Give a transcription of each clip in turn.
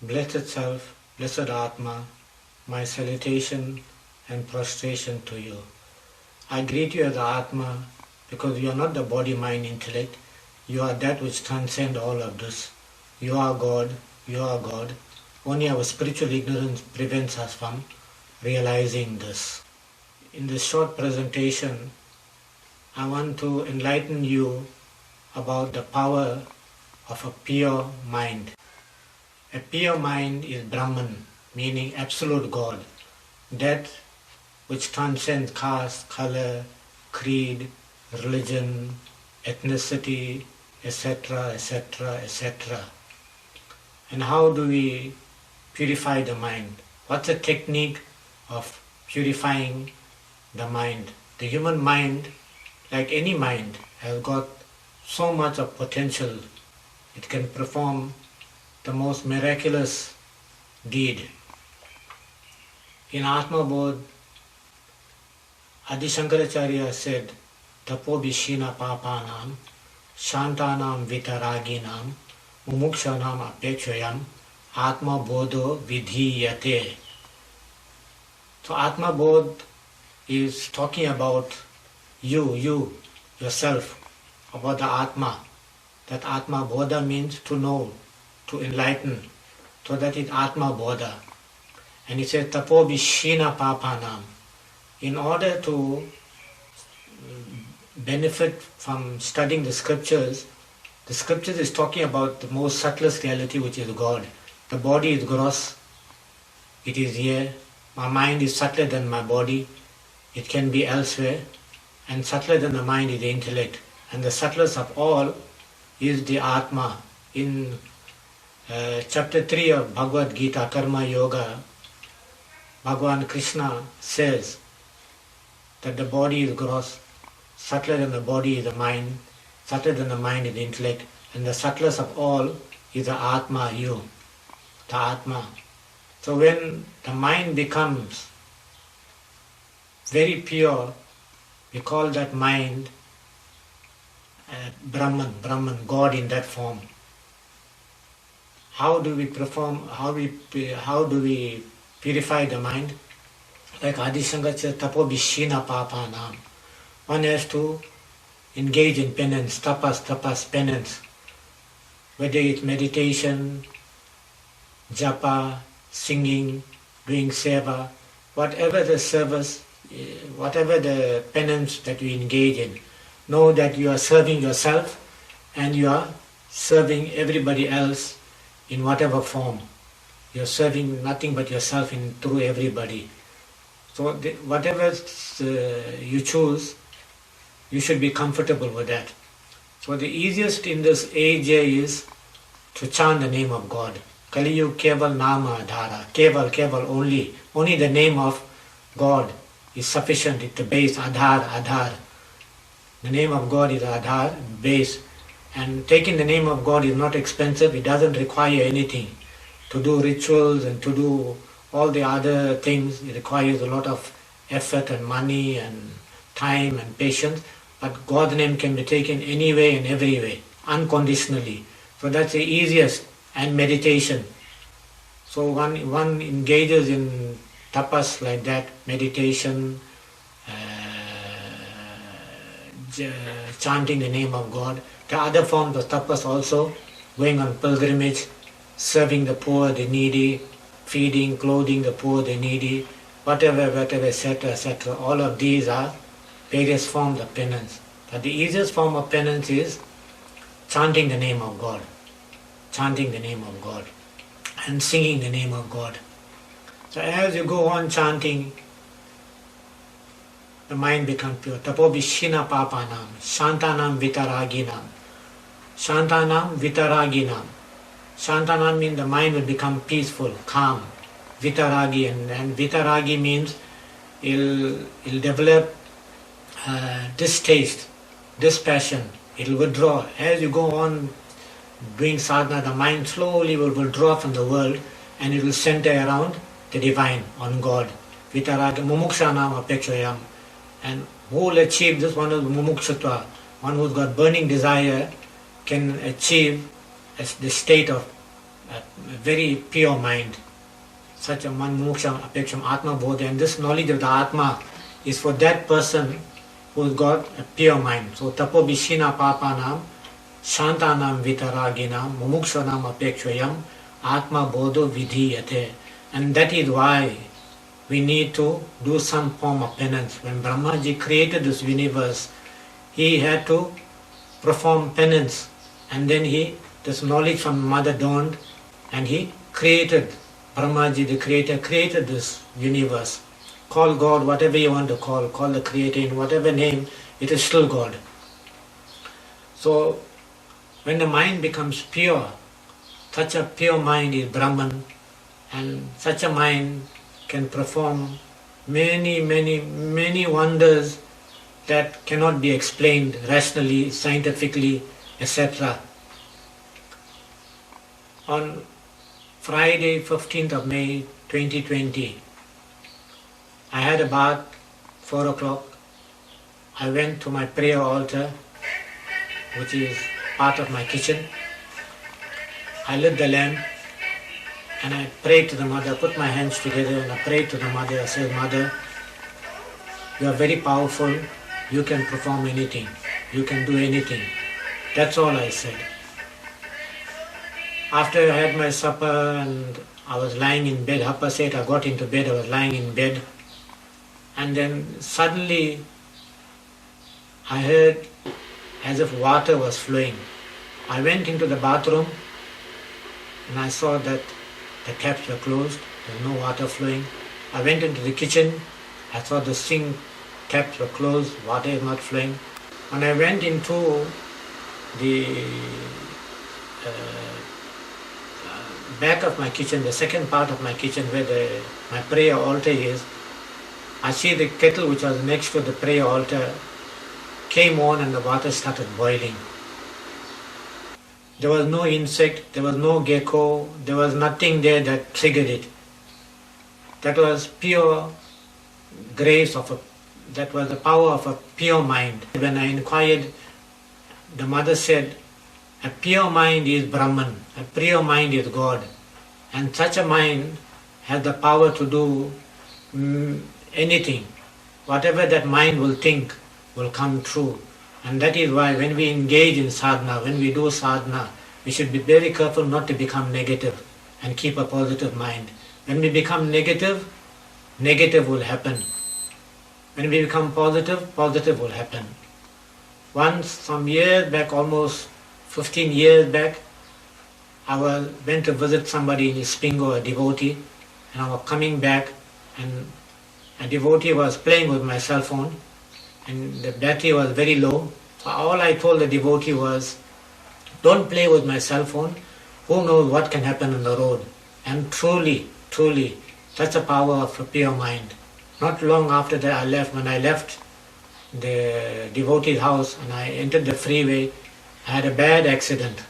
Blessed Self, Blessed Atma, my salutation and prostration to you. I greet you as Atma because you are not the body, mind, intellect. You are that which transcends all of this. You are God, you are God. Only our spiritual ignorance prevents us from realizing this. In this short presentation, I want to enlighten you about the power of a pure mind. A pure mind is Brahman, meaning absolute God, that which transcends caste, color, creed, religion, ethnicity, etc., etc., etc. And how do we purify the mind? What's the technique of purifying the mind? The human mind, like any mind, has got so much of potential. It can perform the most miraculous deed. In Atma Bodh, Adi Shankaracharya said, Tapo Bishina Papanam, Shantanam Vitaraginam, Mumukshanam Apekshayam, Atma Bodho Vidhiyate. So Atma Bodh is talking about you, yourself, about the Atma. That Atma Bodha means to know, to enlighten, so that is Atma Bodha. And he says, Tapo Bishina Papanam. In order to benefit from studying the scriptures is talking about the most subtlest reality, which is God. The body is gross, it is here. My mind is subtler than my body, it can be elsewhere. And subtler than the mind is the intellect. And the subtlest of all is the Atma. In chapter 3 of Bhagavad Gita, Karma Yoga, Bhagavan Krishna says that the body is gross, subtler than the body is the mind, subtler than the mind is the intellect, and the subtlest of all is the Atma, you, the Atma. So when the mind becomes very pure, we call that mind Brahman, God in that form. How do we purify the mind? Like Adi Shankara says, Tapo Bishina Papanam. One has to engage in penance, tapas, penance. Whether it's meditation, japa, singing, doing seva, whatever the service, whatever the penance that you engage in, know that you are serving yourself and you are serving everybody else in whatever form. You are serving nothing but yourself through everybody. So whatever you choose, you should be comfortable with that. So the easiest in this age is to chant the name of God. Kaliyu Keval Nama Adhara. Keval, only the name of God is sufficient. It's the base, Adhar. The name of God is Adhar, base. And taking the name of God is not expensive. It doesn't require anything. To do rituals and to do all the other things, it requires a lot of effort and money and time and patience. But God's name can be taken any way and every way, unconditionally. So that's the easiest. And meditation. So one engages in tapas like that, meditation, chanting the name of God. The other forms of tapas also, going on pilgrimage, serving the poor, the needy, feeding, clothing the poor, the needy, whatever, etc. All of these are various forms of penance. But the easiest form of penance is chanting the name of God. Chanting the name of God and singing the name of God. So as you go on chanting, the mind becomes pure. Tapo Bishina Papanam, Shantanam Vitaraginam. Shantanam Vitaraginam. Shantanam means the mind will become peaceful, calm. Vitaragi, and Vitaragi means it'll develop distaste, dispassion. It'll withdraw. As you go on doing sadhana, the mind slowly will withdraw from the world and it will center around the divine, on God. Vitaragi, Mumukshanam Apekshayam. And who will achieve this? One is Mumukshutva. One who's got burning desire can achieve the state of a very pure mind. Such a man muksham apeksham atma bodha, and this knowledge of the Atma is for that person who's got a pure mind. So tapo bishina papanam shantanam vitaraginam mumukshanam apekshayam atma bodho vidhiyate. And that is why we need to do some form of penance. When Brahmaji created this universe, he had to perform penance, and then this knowledge from Mother dawned, and he created, Brahmaji the creator created this universe. Call God whatever you want to call the creator in whatever name, it is still God. So when the mind becomes pure, such a pure mind is Brahman, and such a mind can perform many wonders that cannot be explained rationally, scientifically, etc. On Friday, 15th of May 2020, I had a bath, 4 o'clock. I went to my prayer altar, which is part of my kitchen. I lit the lamp and I prayed to the Mother. I put my hands together and I prayed to the Mother. I said, Mother, you are very powerful. You can perform anything. You can do anything. That's all I said. After I had my supper and I was lying in bed, 8:30, I got into bed, I was lying in bed. And then suddenly I heard as if water was flowing. I went into the bathroom and I saw that the taps were closed, there was no water flowing. I went into the kitchen, I saw the sink taps were closed, water is not flowing. When I went into the back of my kitchen, the second part of my kitchen where my prayer altar is, I see the kettle which was next to the prayer altar came on and the water started boiling. There was no insect, there was no gecko, there was nothing there that triggered it. That was pure grace that was the power of a pure mind. When I inquired, the Mother said, a pure mind is Brahman, a pure mind is God. And such a mind has the power to do anything. Whatever that mind will think will come true. And that is why when we engage in sadhana, when we do sadhana, we should be very careful not to become negative and keep a positive mind. When we become negative, negative will happen. When we become positive, positive will happen. Once, some years back, almost 15 years back, I went to visit somebody in Spingo, a devotee, and I was coming back and a devotee was playing with my cell phone and the battery was very low. So all I told the devotee was, don't play with my cell phone, who knows what can happen on the road. And truly, such a power of a pure mind. Not long after that when I left the devotee's house and I entered the freeway, I had a bad accident.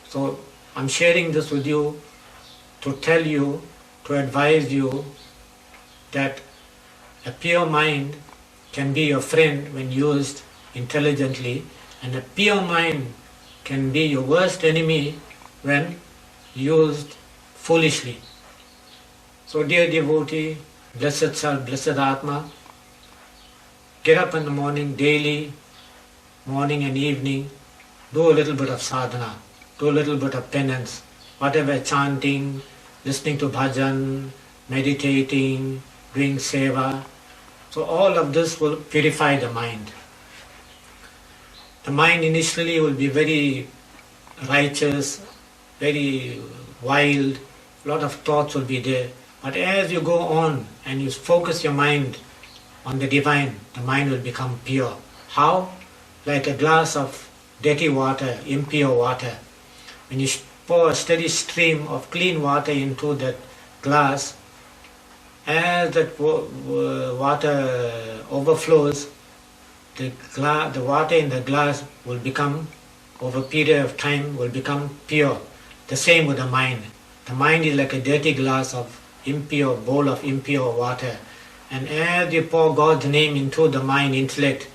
So I'm sharing this with you to tell you, to advise you that a pure mind can be your friend when used intelligently, and a pure mind can be your worst enemy when used foolishly. So dear devotee, blessed self, blessed Atma, get up in the morning daily, morning and evening, do a little bit of sadhana, do a little bit of penance, whatever, chanting, listening to bhajan, meditating, doing seva. So all of this will purify the mind. The mind initially will be very righteous, very wild, a lot of thoughts will be there. But as you go on and you focus your mind on the divine, the mind will become pure. How? Like a glass of dirty water, impure water. When you pour a steady stream of clean water into that glass, as that water overflows, the water in the glass will become, over a period of time, will become pure. The same with the mind. The mind is like a dirty glass of impure, bowl of impure water. And as you pour God's name into the mind intellect,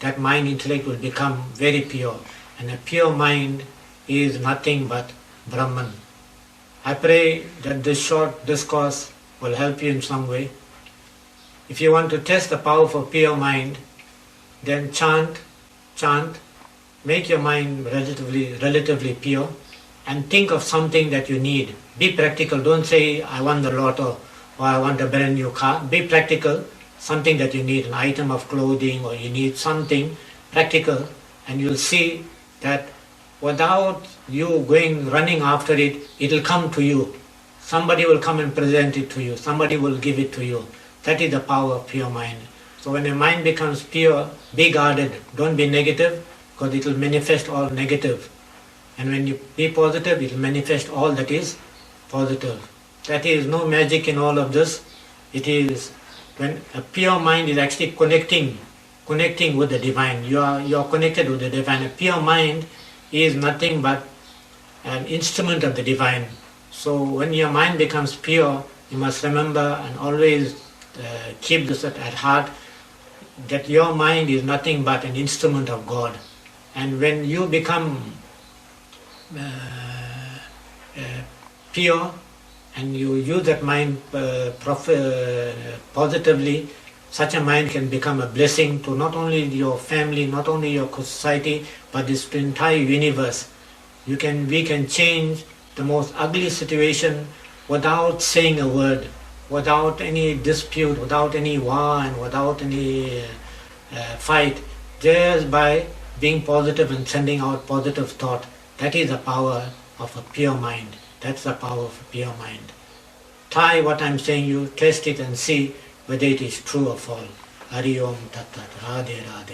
that mind intellect will become very pure. And a pure mind is nothing but Brahman. I pray that this short discourse will help you in some way. If you want to test the power of a pure mind, then chant, make your mind relatively pure, and think of something that you need. Be practical. Don't say, I want the lotto or I want a brand new car. Be practical. Something that you need, an item of clothing, or you need something practical, and you'll see that without you running after it, it'll come to you. Somebody will come and present it to you. Somebody will give it to you. That is the power of pure mind. So when your mind becomes pure, be guarded. Don't be negative, because it will manifest all negative. And when you be positive, it will manifest all that is positive. That is no magic in all of this. It is when a pure mind is actually connecting with the divine. You are connected with the divine. A pure mind is nothing but an instrument of the divine. So when your mind becomes pure, you must remember and always keep this at heart, that your mind is nothing but an instrument of God. And when you become pure and you use that mind positively, such a mind can become a blessing to not only your family, not only your society, but this entire universe. We can change the most ugly situation without saying a word, without any dispute, without any war, and without any fight, just by being positive and sending out positive thought. That is the power of a pure mind. That's the power of a pure mind. Try what I'm saying you, test it and see whether it is true or false. Hari Om Tat Tat, Radhe Radhe.